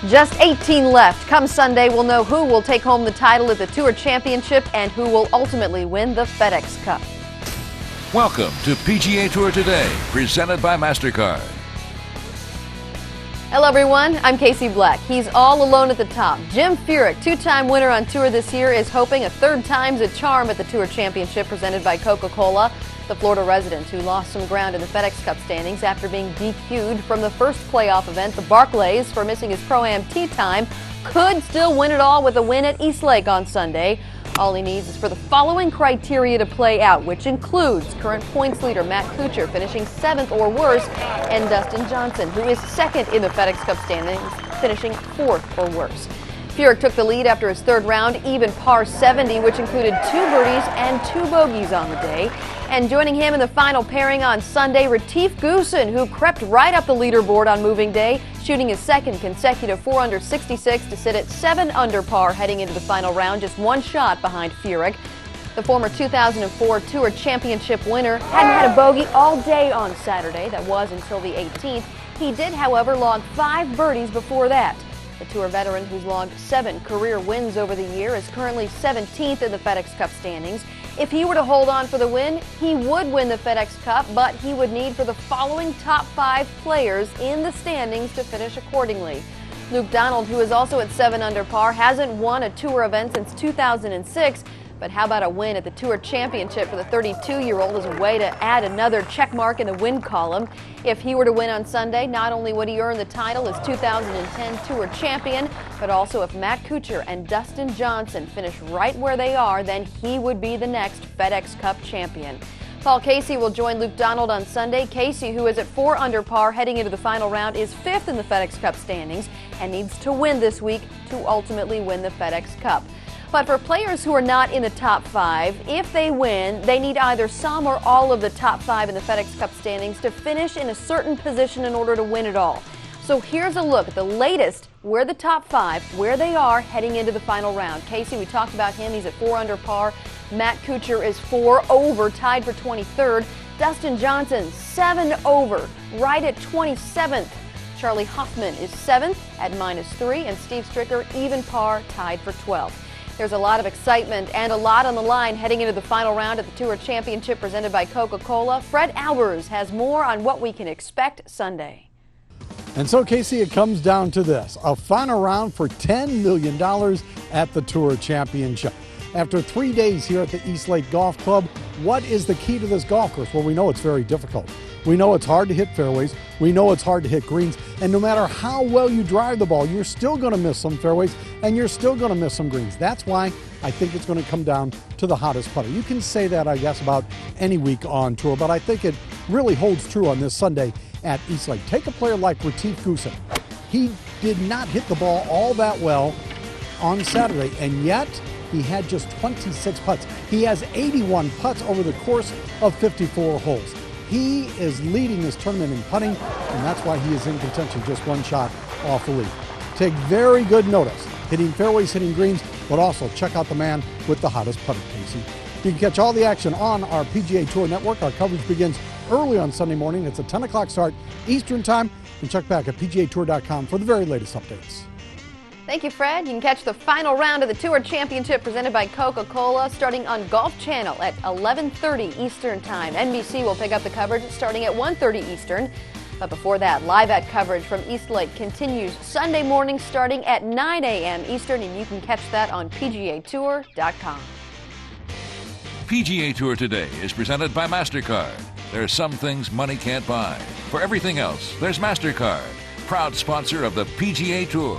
Just 18 left. Come Sunday, we'll know who will take home the title at the Tour Championship and who will ultimately win the FedEx Cup. Welcome to PGA Tour Today, presented by MasterCard. Hello everyone, I'm Casey Black. He's all alone at the top. Jim Furyk, two-time winner on tour this year, is hoping a third time's a charm at the Tour Championship presented by Coca-Cola. The Florida resident, who lost some ground in the FedEx Cup standings after being DQ'd from the first playoff event, the Barclays, for missing his Pro-Am tee time, could still win it all with a win at East Lake on Sunday. All he needs is for the following criteria to play out, which includes current points leader Matt Kuchar finishing 7th or worse, and Dustin Johnson, who is 2nd in the FedEx Cup standings, finishing 4th or worse. Furyk took the lead after his third round, even par 70, which included 2 birdies and 2 bogeys on the day. And joining him in the final pairing on Sunday, Retief Goosen, who crept right up the leaderboard on moving day, shooting his second consecutive 4 under 66 to sit at 7 under par heading into the final round, just 1 shot behind Furyk. The former 2004 Tour Championship winner hadn't had a bogey all day on Saturday. That was until the 18th. He did, however, log 5 birdies before that. The Tour veteran, who's logged 7 career wins over the year, is currently 17th in the FedEx Cup standings. If he were to hold on for the win, he would win the FedEx Cup, but he would need for the following top 5 players in the standings to finish accordingly. Luke Donald, who is also at 7 under par, hasn't won a Tour event since 2006, but how about a win at the Tour Championship for the 32-year-old as a way to add another check mark in the win column? If he were to win on Sunday, not only would he earn the title as 2010 Tour Champion, but also if Matt Kuchar and Dustin Johnson finish right where they are, then he would be the next FedEx Cup champion. Paul Casey will join Luke Donald on Sunday. Casey, who is at 4 under par heading into the final round, is 5th in the FedEx Cup standings and needs to win this week to ultimately win the FedEx Cup. But for players who are not in the top 5, if they win, they need either some or all of the top 5 in the FedEx Cup standings to finish in a certain position in order to win it all. So here's a look at the latest, where the top 5, where they are heading into the final round. Casey, we talked about him. He's at 4 under par. Matt Kuchar is 4 over, tied for 23rd. Dustin Johnson, 7 over, right at 27th. Charlie Hoffman is 7th at -3, and Steve Stricker, even par, tied for 12th. There's a lot of excitement and a lot on the line heading into the final round at the Tour Championship presented by Coca-Cola. Fred Albers has more on what we can expect Sunday. And so, Casey, it comes down to this: a final round for $10 million at the Tour Championship. After 3 days here at the East Lake Golf Club, what is the key to this golf course? Well, we know it's very difficult. We know it's hard to hit fairways. We know it's hard to hit greens. And no matter how well you drive the ball, you're still going to miss some fairways and you're still going to miss some greens. That's why I think it's going to come down to the hottest putter. You can say that, I guess, about any week on tour, but I think it really holds true on this Sunday at East Lake. Take a player like Retief Goosen. He did not hit the ball all that well on Saturday, and yet he had just 26 putts. He has 81 putts over the course of 54 holes. He is leading this tournament in putting, and that's why he is in contention, just 1 shot off the lead. Take very good notice, hitting fairways, hitting greens, but also check out the man with the hottest putter, Casey. You can catch all the action on our PGA Tour network. Our coverage begins early on Sunday morning. It's a 10 o'clock start Eastern time, and check back at PGATour.com for the very latest updates. Thank you, Fred. You can catch the final round of the Tour Championship presented by Coca-Cola starting on Golf Channel at 11:30 Eastern Time. NBC will pick up the coverage starting at 1:30 Eastern. But before that, live at coverage from East Lake continues Sunday morning starting at 9 a.m. Eastern, and you can catch that on PGATour.com. PGA Tour Today is presented by MasterCard. There are some things money can't buy. For everything else, there's MasterCard, proud sponsor of the PGA Tour.